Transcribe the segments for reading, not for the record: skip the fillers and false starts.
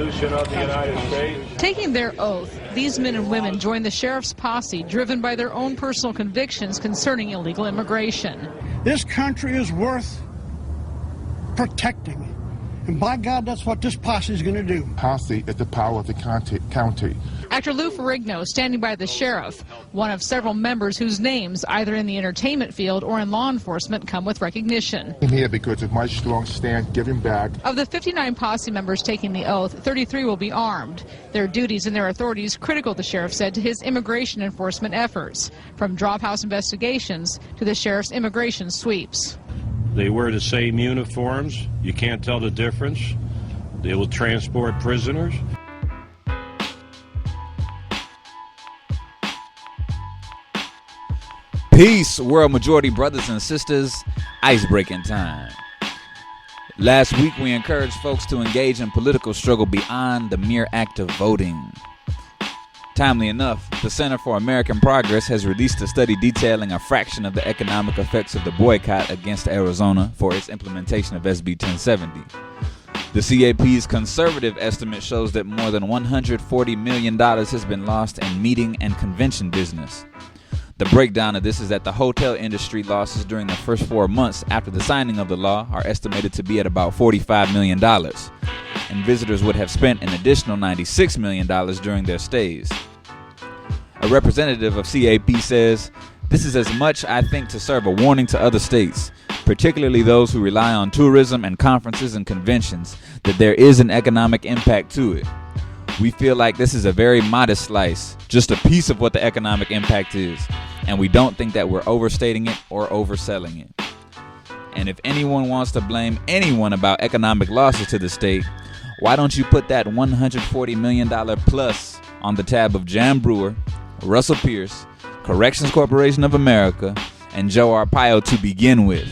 Constitution of the United States. Taking their oath, these men and women join the sheriff's posse, driven by their own personal convictions concerning illegal immigration. This country is worth protecting. And by God, that's what this posse is going to do. Posse is the power of the county. Actor Lou Ferrigno standing by the sheriff, one of several members whose names, either in the entertainment field or in law enforcement, come with recognition. I'm here because of my strong stand giving back. Of the 59 posse members taking the oath, 33 will be armed. Their duties and their authorities critical, the sheriff said, to his immigration enforcement efforts, from drop house investigations to the sheriff's immigration sweeps. They wear the same uniforms. You can't tell the difference. They will transport prisoners. Peace, world majority brothers and sisters. Ice-breaking time. Last week we encouraged folks to engage in political struggle beyond the mere act of voting. Timely enough, the Center for American Progress has released a study detailing a fraction of the economic effects of the boycott against Arizona for its implementation of SB 1070. The CAP's conservative estimate shows that more than $140 million has been lost in meeting and convention business. The breakdown of this is that the hotel industry losses during the first 4 months after the signing of the law are estimated to be at about $45 million, and visitors would have spent an additional $96 million during their stays. A representative of CAP says, "This is as much, I think, to serve a warning to other states, particularly those who rely on tourism and conferences and conventions, that there is an economic impact to it. We feel like this is a very modest slice, just a piece of what the economic impact is, and we don't think that we're overstating it or overselling it. And if anyone wants to blame anyone about economic losses to the state, why don't you put that $140 million plus on the tab of Jan Brewer, Russell Pierce, Corrections Corporation of America, and Joe Arpaio to begin with?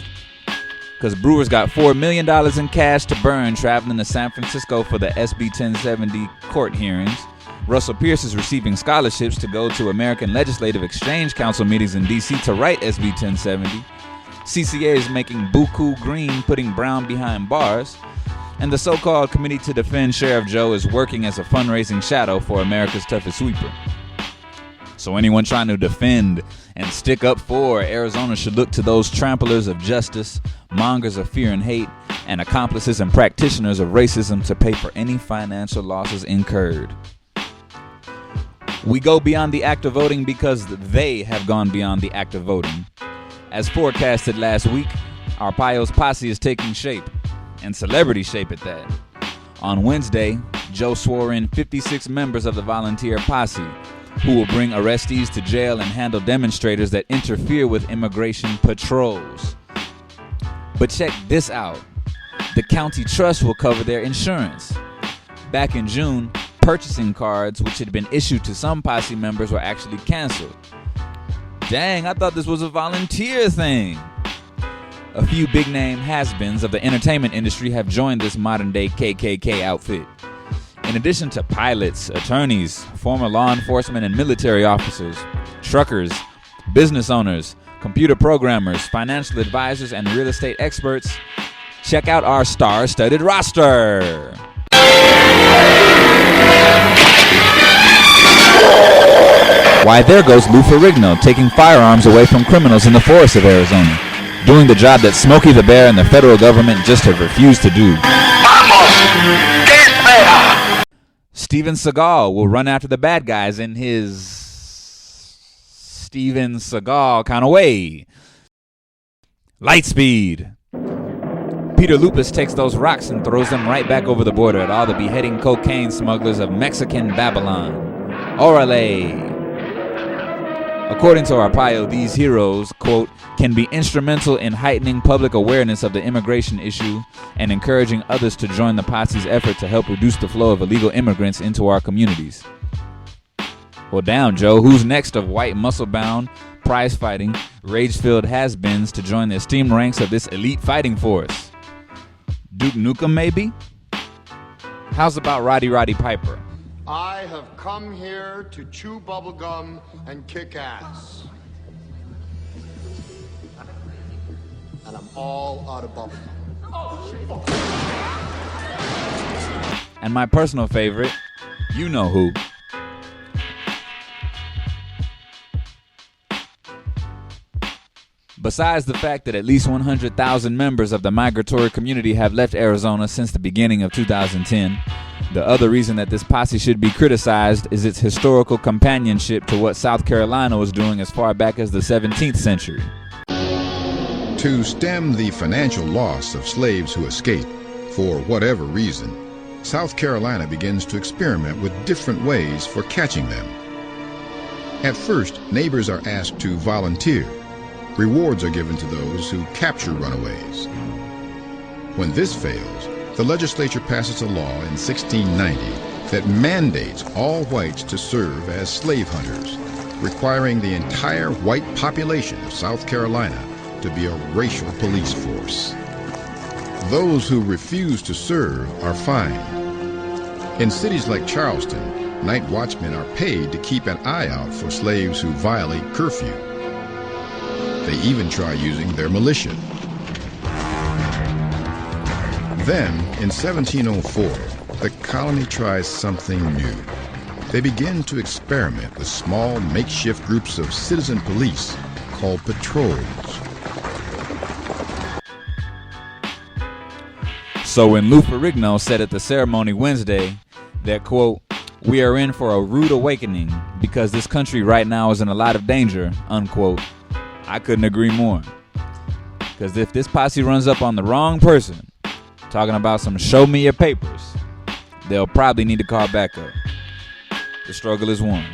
Because Brewer's got $4 million in cash to burn traveling to San Francisco for the SB 1070 court hearings. Russell Pierce is receiving scholarships to go to American Legislative Exchange Council meetings in D.C. to write SB 1070. CCA is making buku green putting Brown behind bars. And the so-called Committee to Defend Sheriff Joe is working as a fundraising shadow for America's toughest sweeper. So anyone trying to defend and stick up for Arizona should look to those tramplers of justice, mongers of fear and hate, and accomplices and practitioners of racism to pay for any financial losses incurred. We go beyond the act of voting because they have gone beyond the act of voting. As forecasted last week, Arpaio's posse is taking shape, and celebrity shape at that. On Wednesday, Joe swore in 56 members of the volunteer posse, who will bring arrestees to jail and handle demonstrators that interfere with immigration patrols. But check this out. The county trust will cover their insurance. Back in June, purchasing cards which had been issued to some posse members were actually canceled. Dang, I thought this was a volunteer thing. A few big-name has-beens of the entertainment industry have joined this modern-day KKK outfit. In addition to pilots, attorneys, former law enforcement and military officers, truckers, business owners, computer programmers, financial advisors, and real estate experts, check out our star-studded roster. Why, there goes Lou Ferrigno taking firearms away from criminals in the forests of Arizona, doing the job that Smokey the Bear and the federal government just have refused to do. Steven Seagal will run after the bad guys in his Steven Seagal kind of way. Lightspeed. Peter Lupus takes those rocks and throws them right back over the border at all the beheading cocaine smugglers of Mexican Babylon. Orale. According to Arpaio, these heroes, quote, can be instrumental in heightening public awareness of the immigration issue and encouraging others to join the posse's effort to help reduce the flow of illegal immigrants into our communities. Well, damn, Joe, who's next of white, muscle-bound, prize-fighting, rage-filled has-beens to join the esteemed ranks of this elite fighting force? Duke Nukem, maybe? How's about Roddy Piper? I have come here to chew bubblegum and kick ass. And I'm all out of bubblegum. and my personal favorite, you know who. Besides the fact that at least 100,000 members of the migratory community have left Arizona since the beginning of 2010, the other reason that this posse should be criticized is its historical companionship to what South Carolina was doing as far back as the 17th century. To stem the financial loss of slaves who escape, for whatever reason, South Carolina begins to experiment with different ways for catching them. At first, neighbors are asked to volunteer. Rewards are given to those who capture runaways. When this fails, the legislature passes a law in 1690 that mandates all whites to serve as slave hunters, requiring the entire white population of South Carolina to be a racial police force. Those who refuse to serve are fined. In cities like Charleston, night watchmen are paid to keep an eye out for slaves who violate curfew. They even try using their militia. Then, in 1704, the colony tries something new. They begin to experiment with small makeshift groups of citizen police called patrols. So when Lou Ferrigno said at the ceremony Wednesday that, quote, "We are in for a rude awakening because this country right now is in a lot of danger," unquote, I couldn't agree more. Because if this posse runs up on the wrong person, talking about some show me your papers, they'll probably need to call backup. The struggle is won.